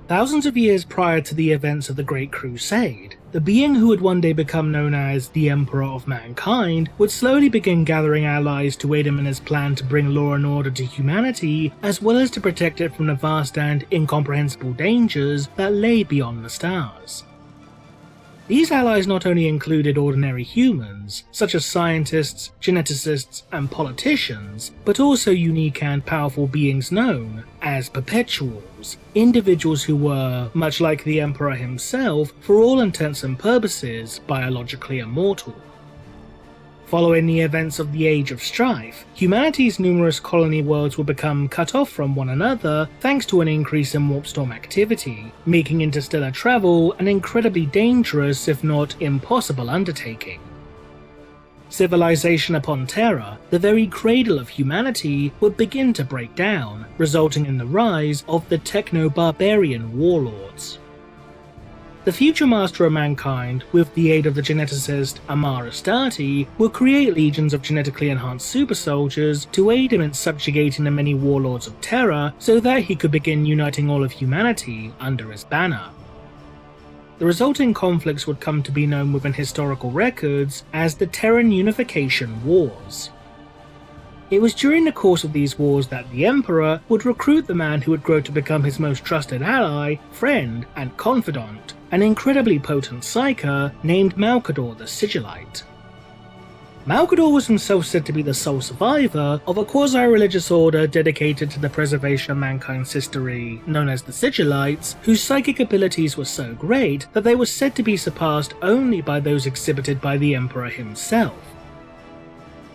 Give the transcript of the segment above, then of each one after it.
Thousands of years prior to the events of the Great Crusade, the being who would one day become known as the Emperor of Mankind would slowly begin gathering allies to aid him in his plan to bring law and order to humanity, as well as to protect it from the vast and incomprehensible dangers that lay beyond the stars. These allies not only included ordinary humans, such as scientists, geneticists, and politicians, but also unique and powerful beings known as Perpetuals, individuals who were, much like the Emperor himself, for all intents and purposes, biologically immortal. Following the events of the Age of Strife, humanity's numerous colony worlds would become cut off from one another thanks to an increase in warp storm activity, making interstellar travel an incredibly dangerous, if not impossible, undertaking. Civilization upon Terra, the very cradle of humanity, would begin to break down, resulting in the rise of the techno-barbarian warlords. The future master of mankind, with the aid of the geneticist ArhPriest, will create legions of genetically enhanced super soldiers to aid him in subjugating the many warlords of Terra so that he could begin uniting all of humanity under his banner. The resulting conflicts would come to be known within historical records as the Terran Unification Wars. It was during the course of these wars that the Emperor would recruit the man who would grow to become his most trusted ally, friend, and confidant, an incredibly potent psyker named Malcador the Sigilite. Malcador was himself said to be the sole survivor of a quasi-religious order dedicated to the preservation of mankind's history, known as the Sigilites, whose psychic abilities were so great that they were said to be surpassed only by those exhibited by the Emperor himself.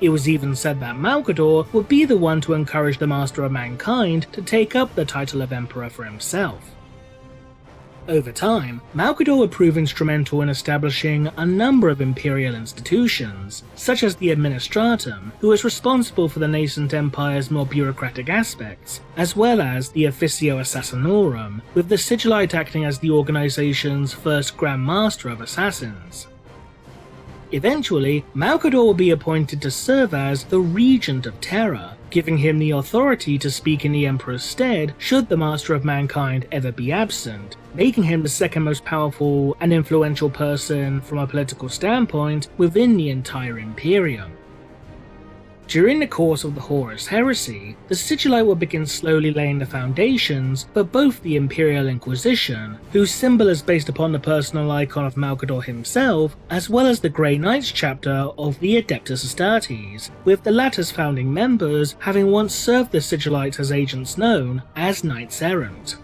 It was even said that Malcador would be the one to encourage the Master of Mankind to take up the title of Emperor for himself. Over time, Malcador would prove instrumental in establishing a number of imperial institutions, such as the Administratum, who was responsible for the nascent empire's more bureaucratic aspects, as well as the Officio Audiorum, with the Sigilite acting as the organization's first Grand Master of Assassins. Eventually, Malcador will be appointed to serve as the Regent of Terra, giving him the authority to speak in the Emperor's stead should the Master of Mankind ever be absent, making him the second most powerful and influential person from a political standpoint within the entire Imperium. During the course of the Horus Heresy, the Sigilite will begin slowly laying the foundations for both the Imperial Inquisition, whose symbol is based upon the personal icon of Malcador himself, as well as the Grey Knights chapter of the Adeptus Astartes, with the latter's founding members having once served the Sigilites as agents known as Knights Errant.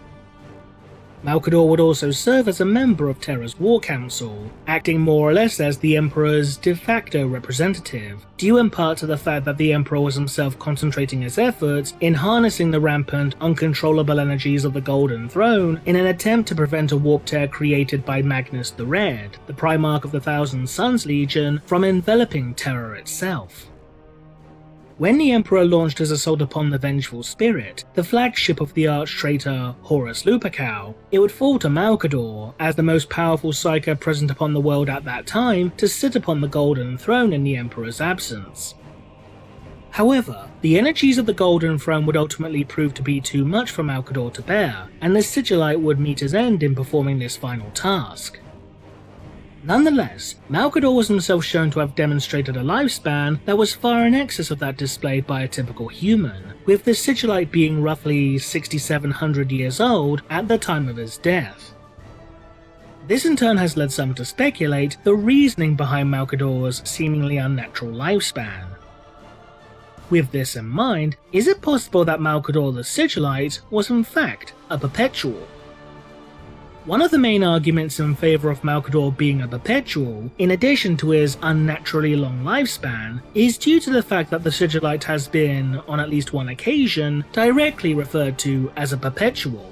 Malcador would also serve as a member of Terra's War Council, acting more or less as the Emperor's de facto representative, due in part to the fact that the Emperor was himself concentrating his efforts in harnessing the rampant, uncontrollable energies of the Golden Throne in an attempt to prevent a warp tear created by Magnus the Red, the Primarch of the Thousand Suns Legion, from enveloping Terra itself. When the Emperor launched his assault upon the Vengeful Spirit, the flagship of the arch-traitor Horus Lupercal, it would fall to Malcador, as the most powerful psyker present upon the world at that time, to sit upon the Golden Throne in the Emperor's absence. However, the energies of the Golden Throne would ultimately prove to be too much for Malcador to bear, and the Sigilite would meet his end in performing this final task. Nonetheless, Malcador was himself shown to have demonstrated a lifespan that was far in excess of that displayed by a typical human, with the Sigilite being roughly 6,700 years old at the time of his death. This in turn has led some to speculate the reasoning behind Malcador's seemingly unnatural lifespan. With this in mind, is it possible that Malcador the Sigilite was in fact a Perpetual? One of the main arguments in favour of Malcador being a Perpetual, in addition to his unnaturally long lifespan, is due to the fact that the Sigilite has been, on at least one occasion, directly referred to as a Perpetual.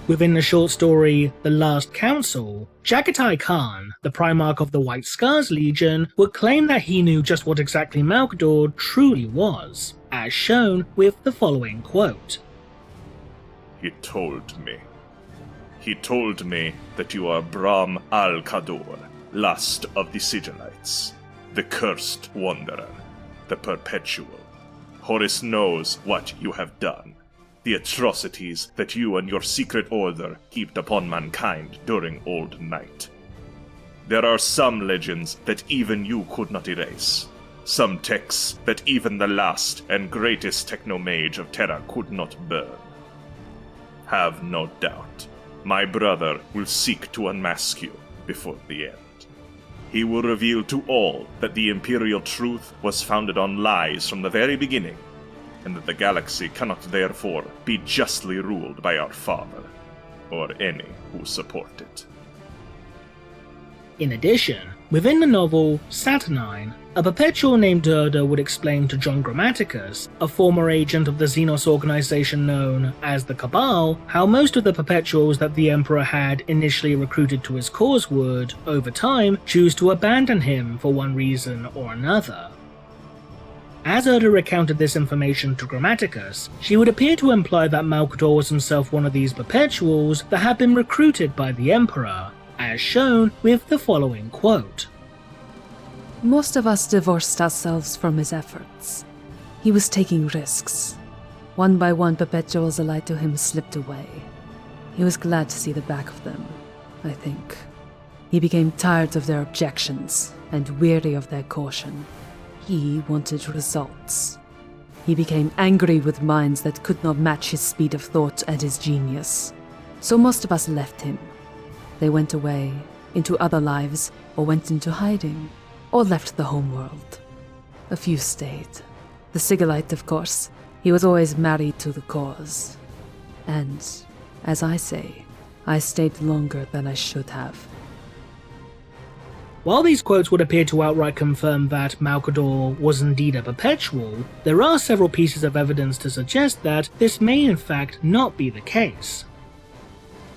Within the short story The Last Council, Jaghatai Khan, the Primarch of the White Scars Legion, would claim that he knew just what exactly Malcador truly was, as shown with the following quote. He told me that you are Bram Malcador, last of the Sigilites, the Cursed Wanderer, the Perpetual. Horus knows what you have done. the atrocities that you and your secret order heaped upon mankind during Old Night. There are some legends that even you could not erase, some texts that even the last and greatest technomage of Terra could not burn. Have no doubt, my brother will seek to unmask you before the end. He will reveal to all that the Imperial truth was founded on lies from the very beginning, and that the galaxy cannot therefore be justly ruled by our father, or any who support it. In addition, within the novel Saturnine, a Perpetual named Erda would explain to John Grammaticus, a former agent of the Xenos organization known as the Cabal, how most of the Perpetuals that the Emperor had initially recruited to his cause would, over time, choose to abandon him for one reason or another. As Erda recounted this information to Grammaticus, she would appear to imply that Malcador was himself one of these Perpetuals that had been recruited by the Emperor, as shown with the following quote. Most of us divorced ourselves from his efforts. He was taking risks. One by one, Perpetuals allied to him slipped away. He was glad to see the back of them, I think. He became tired of their objections and weary of their caution. He wanted results. He became angry with minds that could not match his speed of thought and his genius. So most of us left him. They went away, into other lives, or went into hiding, or left the homeworld. A few stayed. The Sigilite, of course. He was always married to the cause. And, as I say, I stayed longer than I should have. While these quotes would appear to outright confirm that Malcador was indeed a Perpetual, there are several pieces of evidence to suggest that this may in fact not be the case.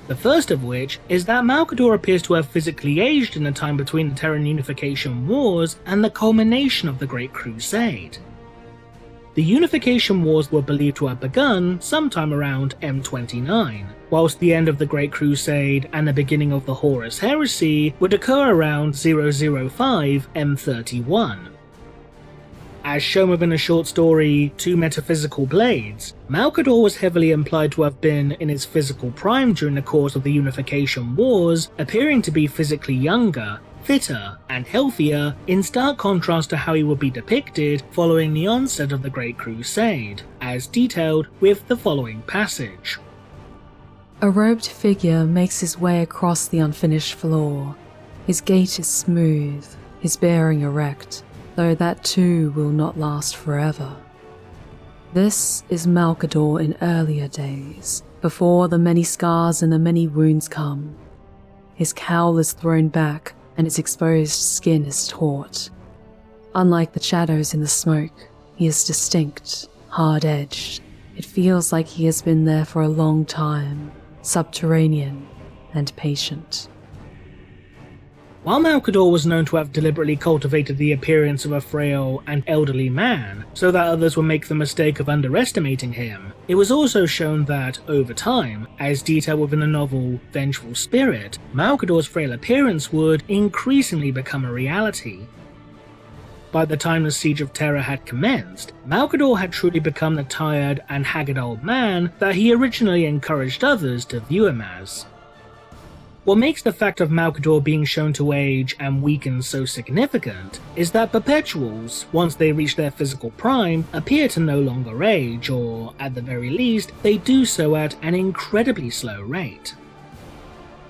The first of which is that Malcador appears to have physically aged in the time between the Terran Unification Wars and the culmination of the Great Crusade. The Unification Wars were believed to have begun sometime around M29, whilst the end of the Great Crusade and the beginning of the Horus Heresy would occur around 005 M31. As shown within the short story Two Metaphysical Blades, Malcador was heavily implied to have been in his physical prime during the course of the Unification Wars, appearing to be physically younger, fitter, and healthier, in stark contrast to how he would be depicted following the onset of the Great Crusade, as detailed with the following passage. A robed figure makes his way across the unfinished floor. His gait is smooth, his bearing erect, though that too will not last forever. This is Malcador in earlier days, before the many scars and the many wounds come. His cowl is thrown back, and its exposed skin is taut. Unlike the shadows in the smoke, he is distinct, hard-edged. It feels like he has been there for a long time, subterranean and patient. While Malcador was known to have deliberately cultivated the appearance of a frail and elderly man so that others would make the mistake of underestimating him, it was also shown that, over time, as detailed within the novel Vengeful Spirit, Malcador's frail appearance would increasingly become a reality. By the time the Siege of Terra had commenced, Malcador had truly become the tired and haggard old man that he originally encouraged others to view him as. What makes the fact of Malcador being shown to age and weaken so significant is that Perpetuals, once they reach their physical prime, appear to no longer age, or at the very least, they do so at an incredibly slow rate.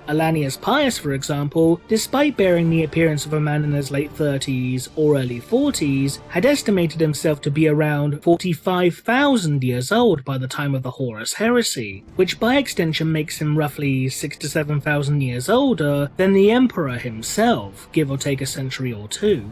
Alanius Pius, for example, despite bearing the appearance of a man in his late 30s or early 40s, had estimated himself to be around 45,000 years old by the time of the Horus Heresy, which by extension makes him roughly 6,000 to 7,000 years older than the Emperor himself, give or take a century or two.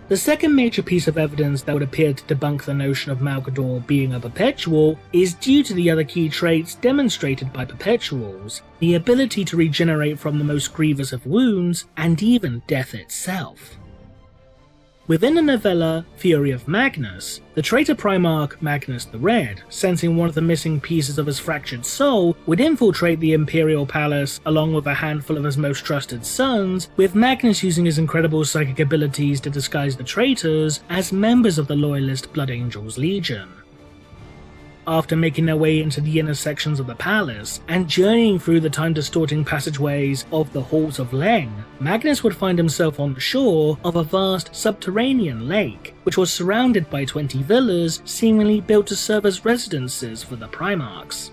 The second major piece of evidence that would appear to debunk the notion of Malcador being a Perpetual is due to the other key traits demonstrated by Perpetuals, the ability to regenerate from the most grievous of wounds, and even death itself. Within the novella Fury of Magnus, the traitor Primarch Magnus the Red, sensing one of the missing pieces of his fractured soul, would infiltrate the Imperial Palace along with a handful of his most trusted sons, with Magnus using his incredible psychic abilities to disguise the traitors as members of the Loyalist Blood Angels Legion. after making their way into the inner sections of the palace and journeying through the time-distorting passageways of the Halls of Leng, Magnus would find himself on the shore of a vast subterranean lake, which was surrounded by 20 villas seemingly built to serve as residences for the Primarchs.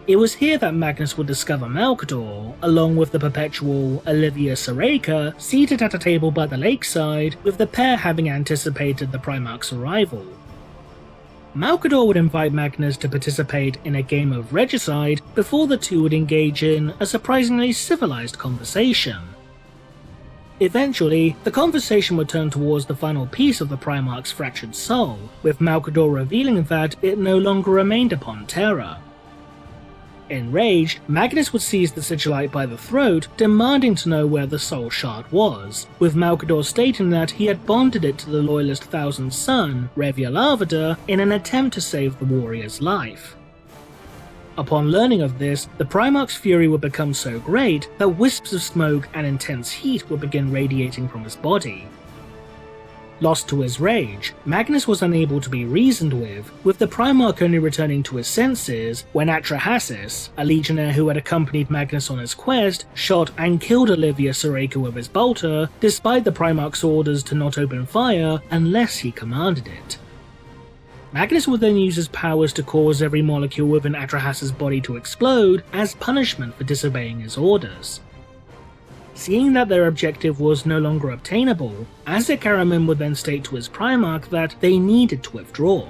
It was here that Magnus would discover Malcador, along with the Perpetual Olivia Soreka, seated at a table by the lakeside, with the pair having anticipated the Primarch's arrival. Malcador would invite Magnus to participate in a game of regicide before the two would engage in a surprisingly civilized conversation. Eventually, the conversation would turn towards the final piece of the Primarch's fractured soul, with Malcador revealing that it no longer remained upon Terra. Enraged, Magnus would seize the Sigilite by the throat, demanding to know where the soul shard was, with Malcador stating that he had bonded it to the Loyalist Thousand's son, Revialavada, in an attempt to save the warrior's life. Upon learning of this, the Primarch's fury would become so great that wisps of smoke and intense heat would begin radiating from his body. Lost to his rage, Magnus was unable to be reasoned with the Primarch only returning to his senses when Atrahasis, a legionnaire who had accompanied Magnus on his quest, shot and killed Olivia Soreka with his bolter, despite the Primarch's orders to not open fire unless he commanded it. Magnus would then use his powers to cause every molecule within Atrahasis' body to explode as punishment for disobeying his orders. Seeing that their objective was no longer obtainable, Azek Aramin would then state to his Primarch that they needed to withdraw.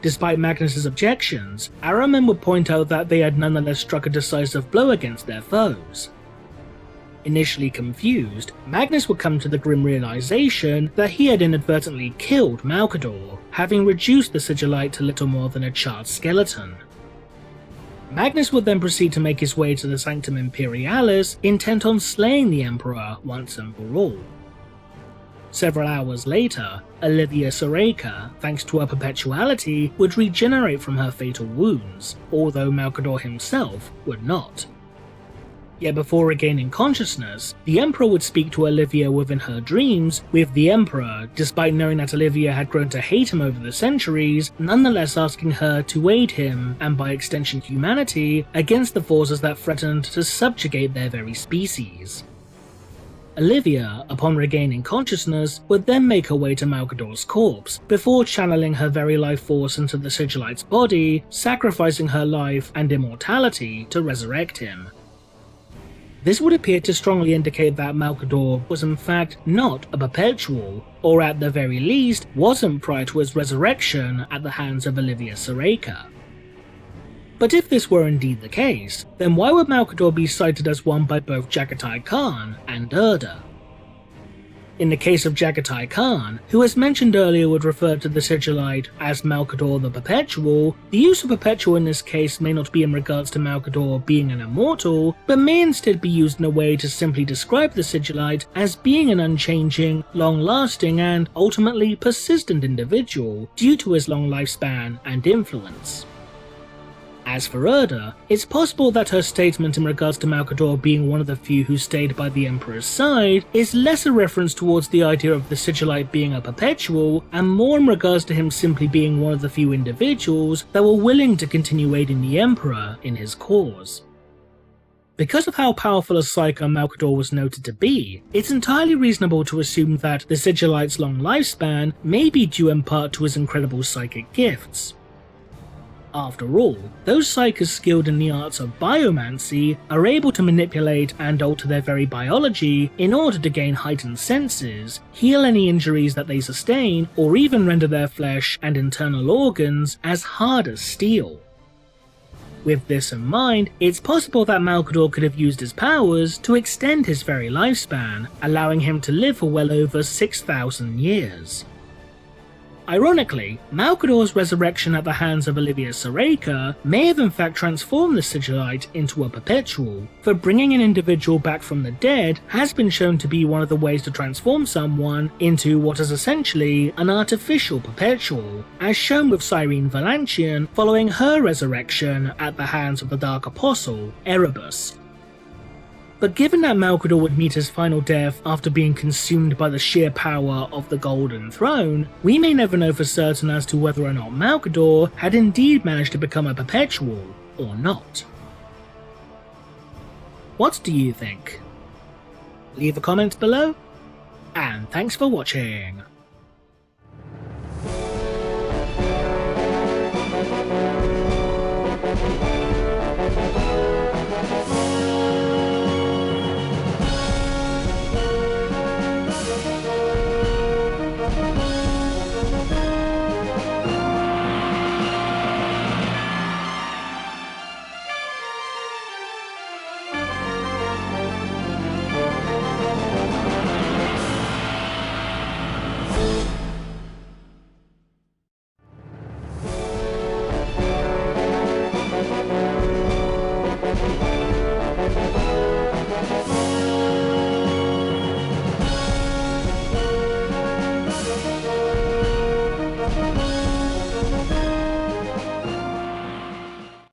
Despite Magnus' objections, Aramin would point out that they had nonetheless struck a decisive blow against their foes. Initially confused, Magnus would come to the grim realization that he had inadvertently killed Malcador, having reduced the Sigilite to little more than a charred skeleton. Magnus would then proceed to make his way to the Sanctum Imperialis, intent on slaying the Emperor once and for all. Several hours later, Olivia Soreka, thanks to her perpetuality, would regenerate from her fatal wounds, although Malcador himself would not. Yet before regaining consciousness, the Emperor would speak to Olivia within her dreams, with the Emperor, despite knowing that Olivia had grown to hate him over the centuries, nonetheless asking her to aid him, and by extension humanity, against the forces that threatened to subjugate their very species. Olivia, upon regaining consciousness, would then make her way to Malcador's corpse, before channeling her very life force into the Sigilite's body, sacrificing her life and immortality to resurrect him. This would appear to strongly indicate that Malcador was in fact not a Perpetual, or at the very least wasn't prior to his resurrection at the hands of Olivia Soreka. But if this were indeed the case, then why would Malcador be cited as one by both Jaghatai Khan and Erda? In the case of Jaghatai Khan, who as mentioned earlier would refer to the Sigilite as Malcador the Perpetual, the use of Perpetual in this case may not be in regards to Malcador being an immortal, but may instead be used in a way to simply describe the Sigilite as being an unchanging, long-lasting and ultimately persistent individual due to his long lifespan and influence. As for Erda, it's possible that her statement in regards to Malcador being one of the few who stayed by the Emperor's side is less a reference towards the idea of the Sigilite being a Perpetual, and more in regards to him simply being one of the few individuals that were willing to continue aiding the Emperor in his cause. Because of how powerful a psyker Malcador was noted to be, it's entirely reasonable to assume that the Sigilite's long lifespan may be due in part to his incredible psychic gifts. After all, those psychers skilled in the arts of biomancy are able to manipulate and alter their very biology in order to gain heightened senses, heal any injuries that they sustain, or even render their flesh and internal organs as hard as steel. With this in mind, it's possible that Malcador could have used his powers to extend his very lifespan, allowing him to live for well over 6,000 years. Ironically, Malcador's resurrection at the hands of Olivia Soreka may have in fact transformed the Sigilite into a Perpetual, for bringing an individual back from the dead has been shown to be one of the ways to transform someone into what is essentially an artificial Perpetual, as shown with Cyrene Valantian following her resurrection at the hands of the Dark Apostle, Erebus. But given that Malcador would meet his final death after being consumed by the sheer power of the Golden Throne, we may never know for certain as to whether or not Malcador had indeed managed to become a Perpetual or not. What do you think? Leave a comment below, and thanks for watching.